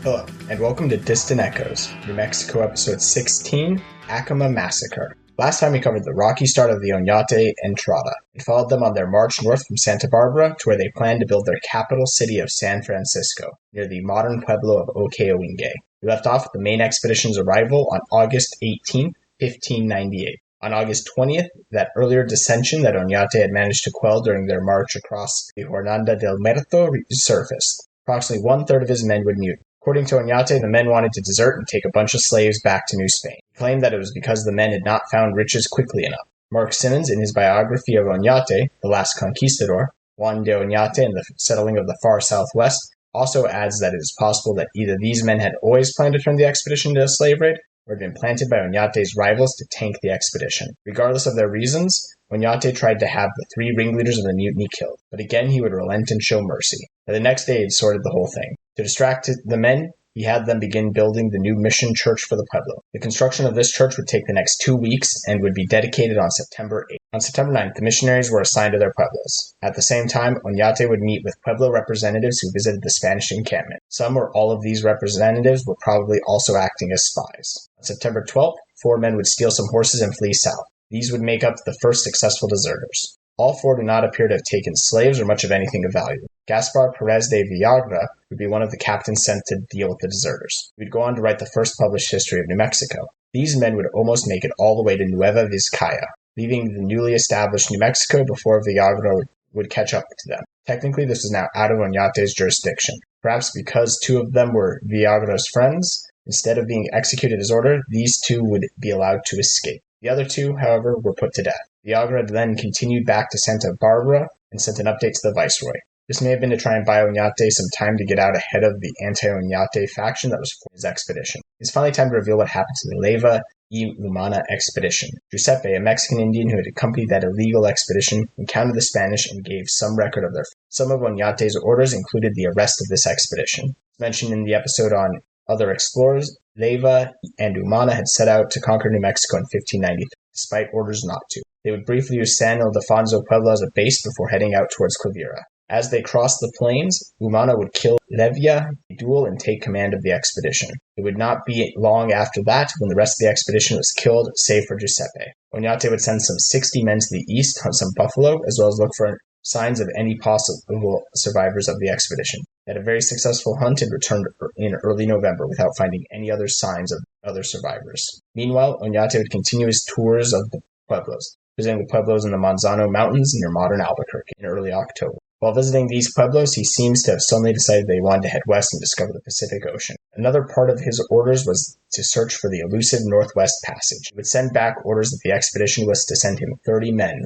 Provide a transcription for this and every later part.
Hello, and welcome to Distant Echoes, New Mexico episode 16, Acoma Massacre. Last time we covered the rocky start of the Oñate Entrada. We followed them on their march north from Santa Barbara to where they planned to build their capital city of San Francisco, near the modern pueblo of Oñate. We left off with the main expedition's arrival on August 18, 1598. On August 20th, that earlier dissension that Oñate had managed to quell during their march across the Jornada del Muerto resurfaced. Approximately one-third of his men would mutiny. According to Oñate, the men wanted to desert and take a bunch of slaves back to New Spain. He claimed that it was because the men had not found riches quickly enough. Mark Simmons, in his biography of Oñate, The Last Conquistador, Juan de Oñate and the Settling of the Far Southwest, also adds that it is possible that either these men had always planned to turn the expedition into a slave raid, or had been planted by Oñate's rivals to tank the expedition. Regardless of their reasons, Oñate tried to have the three ringleaders of the mutiny killed, but again he would relent and show mercy. By the next day he had sorted the whole thing. To distract the men, he had them begin building the new mission church for the pueblo. The construction of this church would take the next 2 weeks and would be dedicated on September 8th. On September 9th, the missionaries were assigned to their pueblos. At the same time, Oñate would meet with pueblo representatives who visited the Spanish encampment. Some or all of these representatives were probably also acting as spies. On September 12th, 4 men would steal some horses and flee south. These would make up the first successful deserters. All 4 do not appear to have taken slaves or much of anything of value. Gaspar Perez de Villagra would be one of the captains sent to deal with the deserters. He would go on to write the first published history of New Mexico. These men would almost make it all the way to Nueva Vizcaya, leaving the newly established New Mexico before Villagra would catch up to them. Technically, this was now out of Oñate's jurisdiction. Perhaps because 2 of them were Villagra's friends, instead of being executed as ordered, these 2 would be allowed to escape. The other 2, however, were put to death. Villagra then continued back to Santa Barbara and sent an update to the viceroy. This may have been to try and buy Oñate some time to get out ahead of the anti-Oñate faction that was for his expedition. It's finally time to reveal what happened to the Leyva y Lumana expedition. Giuseppe, a Mexican Indian who had accompanied that illegal expedition, encountered the Spanish and gave some record of their Some of Oñate's orders included the arrest of this expedition. As mentioned in the episode on other explorers, Leyva and Umana had set out to conquer New Mexico in 1593, despite orders not to. They would briefly use San Ildefonso Pueblo as a base before heading out towards Quivira. As they crossed the plains, Umana would kill Leyva, duel, and take command of the expedition. It would not be long after that when the rest of the expedition was killed, save for Giuseppe. Oñate would send some 60 men to the east, hunt some buffalo, as well as look for signs of any possible survivors of the expedition. They had a very successful hunt and returned in early November without finding any other signs of other survivors. Meanwhile, Oñate would continue his tours of the pueblos, visiting the pueblos in the Manzano Mountains near modern Albuquerque in early October. While visiting these pueblos, he seems to have suddenly decided they wanted to head west and discover the Pacific Ocean. Another part of his orders was to search for the elusive Northwest Passage. He would send back orders that the expedition was to send him 30 men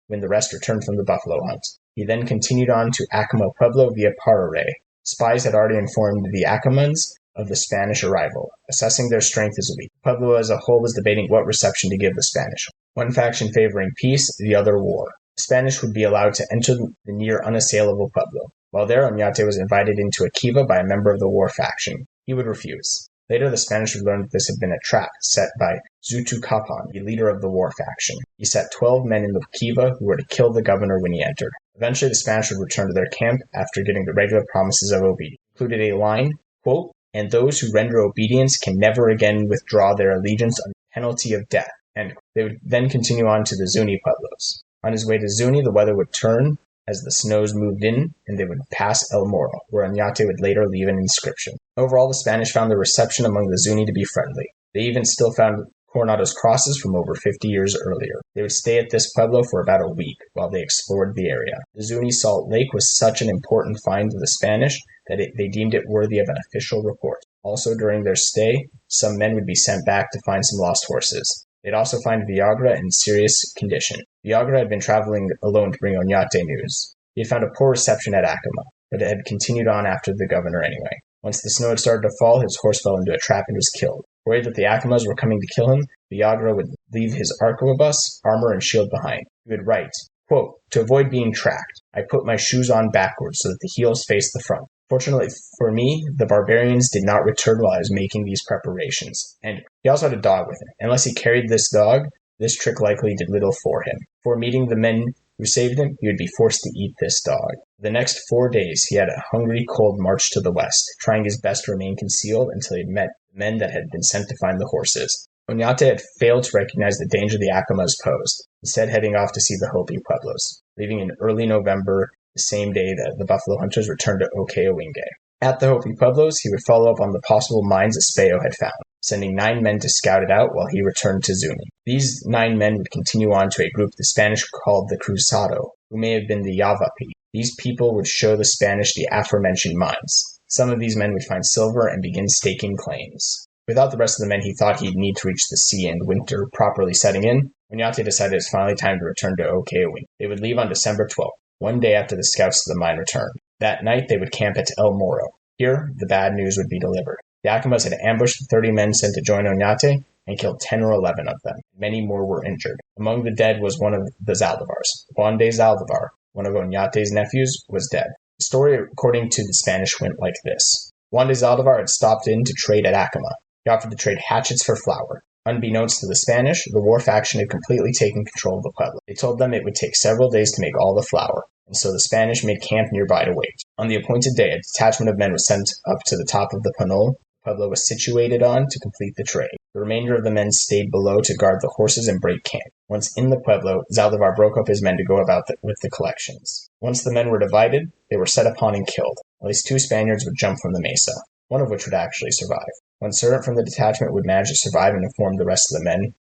when the rest returned from the buffalo hunt. He then continued on to Acoma Pueblo via Parare. Spies had already informed the Acomans of the Spanish arrival, assessing their strength as weak. Pueblo as a whole was debating what reception to give the Spanish. One faction favoring peace, the other war. The Spanish would be allowed to enter the near unassailable Pueblo. While there, Oñate was invited into a kiva by a member of the war faction. He would refuse. Later, the Spanish would learn that this had been a trap set by Zutu Capan, the leader of the war faction. He set 12 men in the kiva who were to kill the governor when he entered. Eventually, the Spanish would return to their camp after getting the regular promises of obedience. Included a line, quote, "And those who render obedience can never again withdraw their allegiance under penalty of death." And they would then continue on to the Zuni pueblos. On his way to Zuni, the weather would turn as the snows moved in, and they would pass El Moro, where Oñate would later leave an inscription. Overall, the Spanish found the reception among the Zuni to be friendly. They even still found Coronado's crosses from over 50 years earlier. They would stay at this pueblo for about a week while they explored the area. The Zuni Salt Lake was such an important find to the Spanish that they deemed it worthy of an official report. Also, during their stay, some men would be sent back to find some lost horses. They'd also find Villagra in serious condition. Villagra had been traveling alone to bring Oñate news. He had found a poor reception at Acoma, but it had continued on after the governor anyway. Once the snow had started to fall, his horse fell into a trap and was killed. Worried that the Acomas were coming to kill him, Villagra would leave his arquebus, armor, and shield behind. He would write, quote, "To avoid being tracked, I put my shoes on backwards so that the heels faced the front. Fortunately for me, the barbarians did not return while I was making these preparations." And he also had a dog with him. Unless he carried this dog, this trick likely did little for him. Before meeting the men who saved him, he would be forced to eat this dog. For the next 4 days, he had a hungry, cold march to the west, trying his best to remain concealed until he met the men that had been sent to find the horses. Oñate had failed to recognize the danger the Acomas posed, instead heading off to see the Hopi Pueblos, leaving in early November, the same day that the buffalo hunters returned to Okeowinge. At the Hopi Pueblos, he would follow up on the possible mines Espejo had found, sending 9 men to scout it out while he returned to Zuni. These 9 men would continue on to a group the Spanish called the Cruzado, who may have been the Yavapi. These people would show the Spanish the aforementioned mines. Some of these men would find silver and begin staking claims. Without the rest of the men he thought he'd need to reach the sea and winter properly setting in, Oñate decided it was finally time to return to Okeowinge. They would leave on December 12th, one day after the scouts to the mine returned. That night they would camp at El Moro. Here, the bad news would be delivered. The Acomas had ambushed the 30 men sent to join Oñate and killed 10 or 11 of them. Many more were injured. Among the dead was one of the Zaldivars. Juan de Zaldivar, one of Oñate's nephews, was dead. The story, according to the Spanish, went like this. Juan de Zaldivar had stopped in to trade at Acoma. He offered to trade hatchets for flour. Unbeknownst to the Spanish, the war faction had completely taken control of the pueblo. They told them it would take several days to make all the flour, and so the Spanish made camp nearby to wait. On the appointed day, a detachment of men was sent up to the top of the Panol the pueblo was situated on to complete the trade. The remainder of the men stayed below to guard the horses and break camp. Once in the pueblo, Zaldivar broke up his men to go about with the collections. Once the men were divided, they were set upon and killed. At least 2 Spaniards would jump from the mesa, one of which would actually survive. One servant from the detachment would manage to survive and inform the rest of the men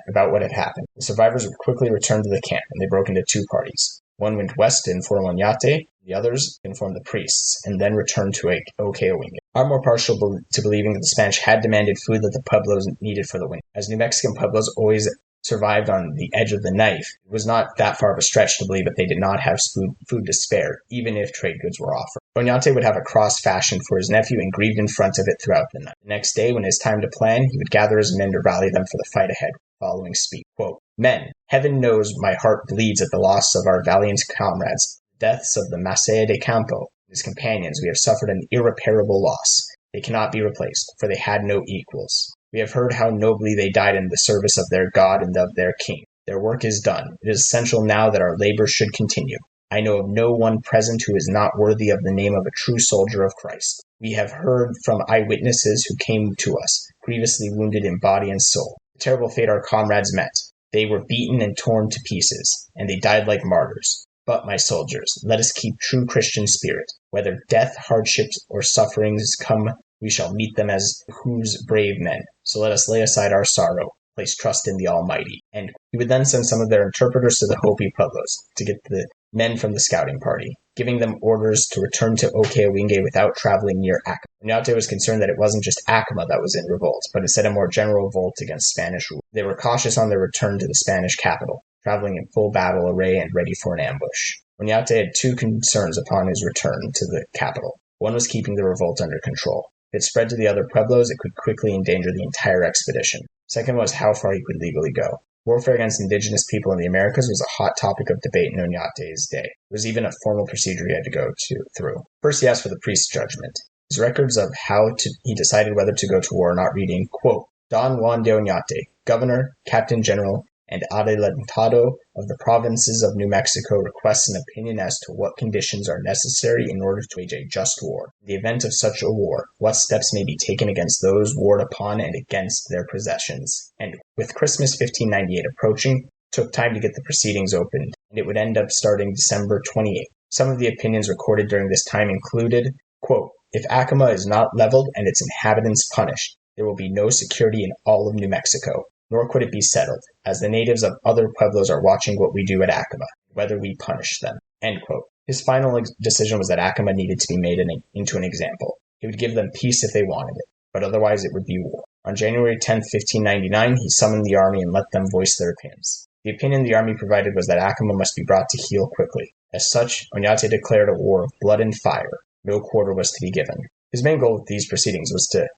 about what had happened. The survivors would quickly return to the camp, and they broke into 2 parties. One went west to inform Oñate, the others informed the priests, and then returned to Okeowinge. I'm more partial to believing that the Spanish had demanded food that the pueblos needed for the winter. As New Mexican pueblos always survived on the edge of the knife, it was not that far of a stretch to believe that they did not have food to spare, even if trade goods were offered. Oñate would have a cross fashioned for his nephew and grieved in front of it throughout the night. The next day, when it was time to plan, he would gather his men to rally them for the fight ahead. Following speech, quote, Men, heaven knows my heart bleeds at the loss of our valiant comrades. The deaths of the Masaya de Campo and his companions, we have suffered an irreparable loss. They cannot be replaced, for they had no equals. We have heard how nobly they died in the service of their God and of their king. Their work is done. It is essential now that our labor should continue. I know of no one present who is not worthy of the name of a true soldier of Christ. We have heard from eyewitnesses who came to us, grievously wounded in body and soul. The terrible fate our comrades met. They were beaten and torn to pieces, and they died like martyrs. But, my soldiers, let us keep true Christian spirit. Whether death, hardships, or sufferings come, we shall meet them as whose brave men. So let us lay aside our sorrow, place trust in the Almighty. And he would then send some of their interpreters to the Hopi Pueblos to get the men from the scouting party, giving them orders to return to Okeowinge without traveling near Acoma. Oñate was concerned that it wasn't just Acoma that was in revolt, but instead a more general revolt against Spanish rule. They were cautious on their return to the Spanish capital, traveling in full battle array and ready for an ambush. Oñate had 2 concerns upon his return to the capital. One was keeping the revolt under control. If it spread to the other pueblos, it could quickly endanger the entire expedition. Second was how far he could legally go. Warfare against indigenous people in the Americas was a hot topic of debate in Oñate's day. There was even a formal procedure he had to go through. First, he asked for the priest's judgment. His records of he decided whether to go to war or not reading, quote, Don Juan de Oñate, Governor, Captain General, and Adelantado of the provinces of New Mexico requests an opinion as to what conditions are necessary in order to wage a just war. In the event of such a war, what steps may be taken against those warred upon and against their possessions. And with Christmas 1598 approaching, took time to get the proceedings opened, and it would end up starting December 28th. Some of the opinions recorded during this time included, quote, If Acoma is not leveled and its inhabitants punished, there will be no security in all of New Mexico. Nor could it be settled, as the natives of other pueblos are watching what we do at Acoma, whether we punish them. End quote. His final decision was that Acoma needed to be made into an example. He would give them peace if they wanted it, but otherwise it would be war. On January 10, 1599, he summoned the army and let them voice their opinions. The opinion the army provided was that Acoma must be brought to heel quickly. As such, Oñate declared a war of blood and fire. No quarter was to be given. His main goal with these proceedings was to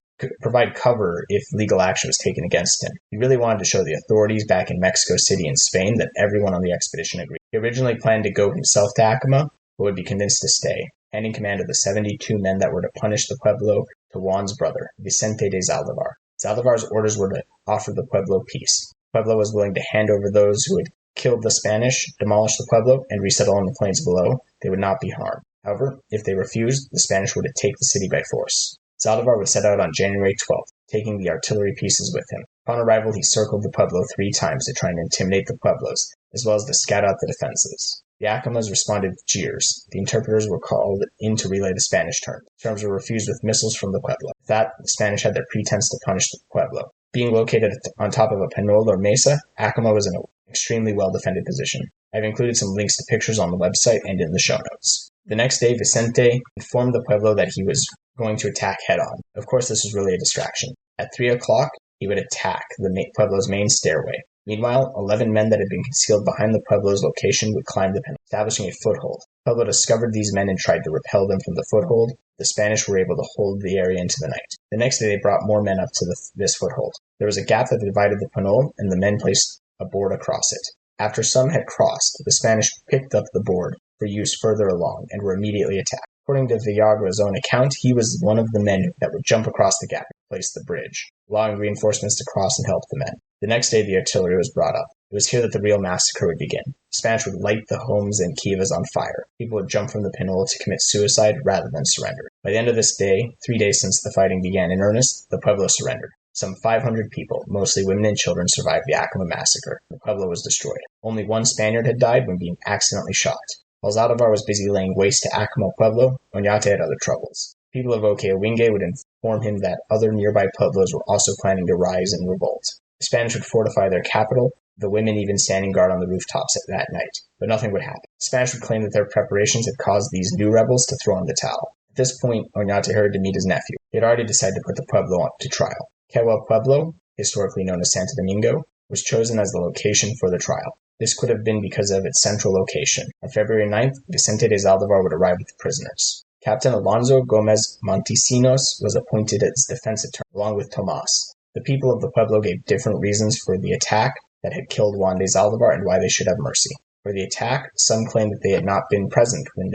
provide cover if legal action was taken against him. He really wanted to show the authorities back in Mexico City and Spain that everyone on the expedition agreed. He originally planned to go himself to Acoma, but would be convinced to stay, handing command of the 72 men that were to punish the pueblo to Juan's brother, Vicente de Zaldivar. Zaldivar's orders were to offer the pueblo peace. The pueblo was willing to hand over those who had killed the Spanish, demolish the pueblo, and resettle on the plains below, they would not be harmed. However, if they refused, the Spanish would take the city by force. Zaldivar would set out on January 12th, taking the artillery pieces with him. Upon arrival, he circled the pueblo 3 times to try and intimidate the pueblos, as well as to scout out the defenses. The Acomas responded with jeers. The interpreters were called in to relay the Spanish terms. Terms were refused with missiles from the pueblo. With that, the Spanish had their pretense to punish the pueblo. Being located on top of a penol or mesa, Acoma was in an extremely well-defended position. I've included some links to pictures on the website and in the show notes. The next day, Vicente informed the pueblo that he was going to attack head-on. Of course, this was really a distraction. At 3 o'clock, he would attack the pueblo's main stairway. Meanwhile, 11 men that had been concealed behind the pueblo's location would climb the penol, establishing a foothold. The pueblo discovered these men and tried to repel them from the foothold. The Spanish were able to hold the area into the night. The next day, they brought more men up to this foothold. There was a gap that divided the penol, and the men placed a board across it. After some had crossed, the Spanish picked up the board for use further along and were immediately attacked. According to Villagra's own account, he was one of the men that would jump across the gap and place the bridge, allowing reinforcements to cross and help the men. The next day, the artillery was brought up. It was here that the real massacre would begin. The Spanish would light the homes and kivas on fire. People would jump from the penol to commit suicide rather than surrender. By the end of this day, 3 days since the fighting began in earnest, the pueblo surrendered. Some 500 people, mostly women and children, survived the Acoma Massacre. The pueblo was destroyed. Only 1 Spaniard had died when being accidentally shot. While Zaldivar was busy laying waste to Acoma Pueblo, Oñate had other troubles. People of Oquewingue would inform him that other nearby pueblos were also planning to rise and revolt. The Spanish would fortify their capital, the women even standing guard on the rooftops at that night, but nothing would happen. The Spanish would claim that their preparations had caused these new rebels to throw in the towel. At this point, Oñate hurried to meet his nephew. He had already decided to put the pueblo up to trial. Quehua Pueblo, historically known as Santo Domingo, was chosen as the location for the trial. This could have been because of its central location. On February 9th, Vicente de Zaldivar would arrive with the prisoners. Captain Alonso Gomez Montesinos was appointed as defense attorney, along with Tomas. The people of the pueblo gave different reasons for the attack that had killed Juan de Zaldivar and why they should have mercy. For the attack, some claimed that they had not been present when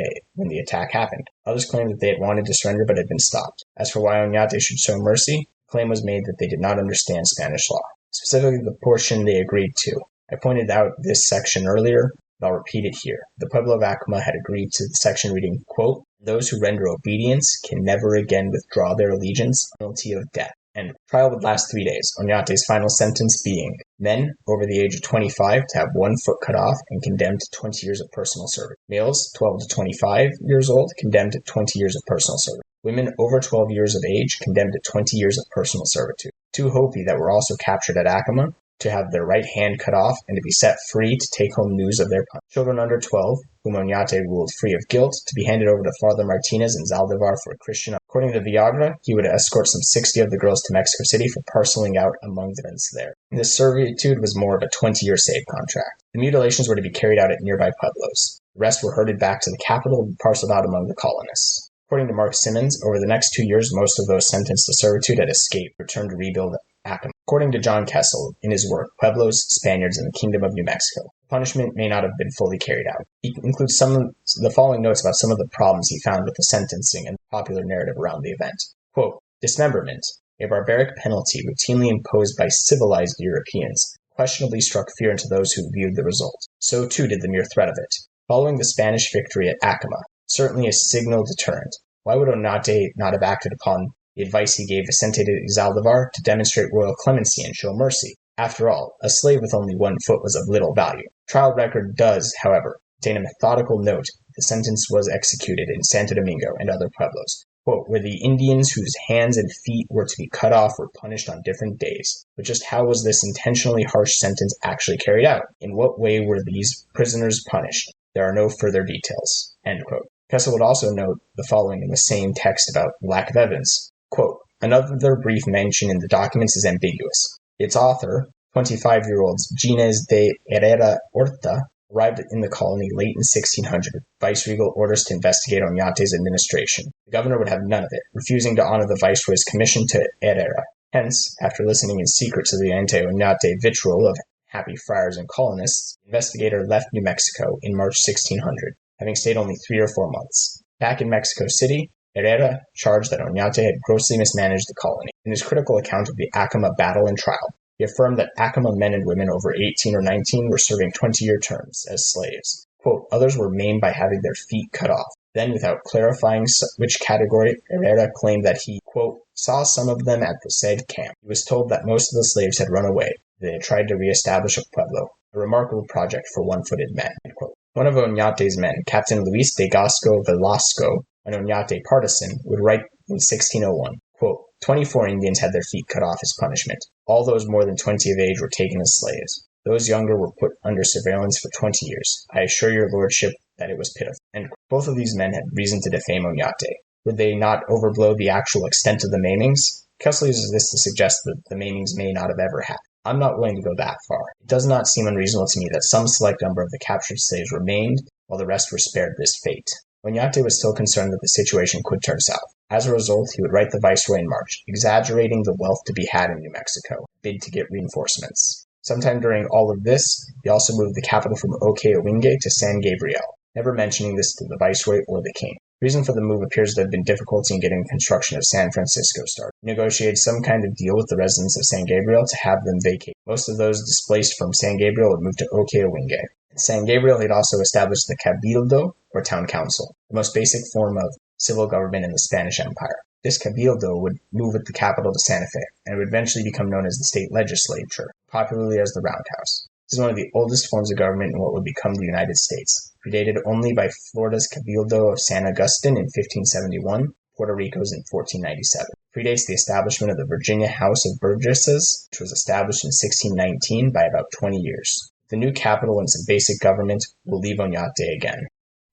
the attack happened. Others claimed that they had wanted to surrender but had been stopped. As for why Oñate should show mercy, the claim was made that they did not understand Spanish law, specifically the portion they agreed to. I pointed out this section earlier, but I'll repeat it here. The Pueblo of Acoma had agreed to the section reading, quote, "Those who render obedience can never again withdraw their allegiance on penalty of death." And trial would last 3 days, Oñate's final sentence being men over the age of 25 to have 1 foot cut off and condemned to 20 years of personal service. Males 12 to 25 years old condemned to 20 years of personal service. Women over 12 years of age condemned to 20 years of personal servitude. 2 Hopi that were also captured at Acoma to have their right hand cut off and to be set free to take home news of their punishment. Children under 12, whom Oñate ruled free of guilt, to be handed over to Father Martinez and Zaldivar for Christian. According to Villagra, he would escort some 60 of the girls to Mexico City for parceling out among the events there. This servitude was more of a 20-year save contract. The mutilations were to be carried out at nearby pueblos. The rest were herded back to the capital and parceled out among the colonists. According to Mark Simmons, over the next 2 years, most of those sentenced to servitude had escaped, returned to rebuild Acoma. According to John Kessel, in his work, Pueblos, Spaniards, and the Kingdom of New Mexico, the punishment may not have been fully carried out. He includes the following notes about some of the problems he found with the sentencing and the popular narrative around the event. Quote, "Dismemberment, a barbaric penalty routinely imposed by civilized Europeans, questionably struck fear into those who viewed the result. So too did the mere threat of it. Following the Spanish victory at Acoma, certainly a signal deterrent. Why would Oñate not have acted upon the advice he gave Vicente de Zaldivar to demonstrate royal clemency and show mercy? After all, a slave with only 1 foot was of little value. Trial record does, however, contain a methodical note that the sentence was executed in Santo Domingo and other pueblos, quote, where the Indians whose hands and feet were to be cut off were punished on different days. But just how was this intentionally harsh sentence actually carried out? In what way were these prisoners punished? There are no further details." End quote. Kessel would also note the following in the same text about lack of evidence. Quote, "Another brief mention in the documents is ambiguous. Its author, 25-year-old Ginés de Herrera Horta, arrived in the colony late in 1600 with viceregal orders to investigate Oñate's administration. The governor would have none of it, refusing to honor the viceroy's commission to Herrera. Hence, after listening in secret to the anti-Oñate vitriol of happy friars and colonists, the investigator left New Mexico in March 1600, having stayed only 3 or 4 months. Back in Mexico City, Herrera charged that Oñate had grossly mismanaged the colony. In his critical account of the Acoma battle and trial, He affirmed that Acoma men and women over 18 or 19 were serving 20-year terms as slaves. Quote, others were maimed by having their feet cut off. Then, without clarifying which category, Herrera claimed that he, quote, saw some of them at the said camp. He was told that most of the slaves had run away. They had tried to re-establish a pueblo, a remarkable project for one-footed men, end quote. One of Oñate's men, Captain Luis de Gasco Velasco, an Oñate partisan, would write in 1601, quote, 24 Indians had their feet cut off as punishment. All those more than 20 of age were taken as slaves. Those younger were put under surveillance for 20 years. I assure your lordship that it was pitiful. And both of these men had reason to defame Oñate. Would they not overblow the actual extent of the maimings? Kessler uses this to suggest that the maimings may not have ever happened. I'm not willing to go that far. It does not seem unreasonable to me that some select number of the captured slaves were maimed, while the rest were spared this fate. Oñate was still concerned that the situation could turn south. As a result, he would write the viceroy in March, exaggerating the wealth to be had in New Mexico, bid to get reinforcements. Sometime during all of this, he also moved the capital from Oquewingue to San Gabriel, never mentioning this to the viceroy or the king. The reason for the move appears to have been difficulty in getting construction of San Francisco started. He negotiated some kind of deal with the residents of San Gabriel to have them vacate. Most of those displaced from San Gabriel would move to Oquewingue. In San Gabriel, he had also established the Cabildo, or town council, the most basic form of civil government in the Spanish Empire. This Cabildo would move with the capital to Santa Fe, and would eventually become known as the state legislature, popularly as the Roundhouse. This is one of the oldest forms of government in what would become the United States, predated only by Florida's Cabildo of San Agustin in 1571, Puerto Rico's in 1497. It predates the establishment of the Virginia House of Burgesses, which was established in 1619 by about 20 years. The new capital and some basic government will leave Oñate again.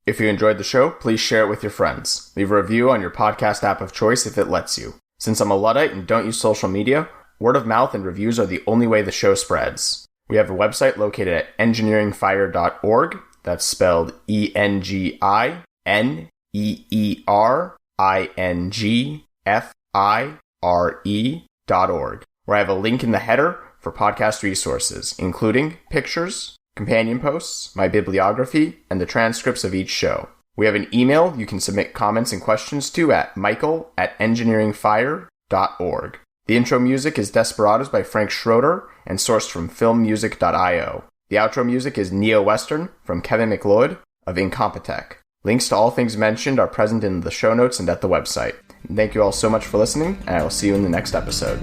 If you enjoyed the show, please share it with your friends. Leave a review on your podcast app of choice if it lets you. Since I'm a Luddite and don't use social media, word of mouth and reviews are the only way the show spreads. We have a website located at engineeringfire.org. That's spelled engineeringfire.org, where I have a link in the header for podcast resources, including pictures, companion posts, my bibliography, and the transcripts of each show. We have an email you can submit comments and questions to at michael@engineeringfire.org. The intro music is Desperados by Frank Schroeder and sourced from filmmusic.io. The outro music is NeoWestern from Kevin McLeod of Incompetech. Links to all things mentioned are present in the show notes and at the website. And thank you all so much for listening, and I will see you in the next episode.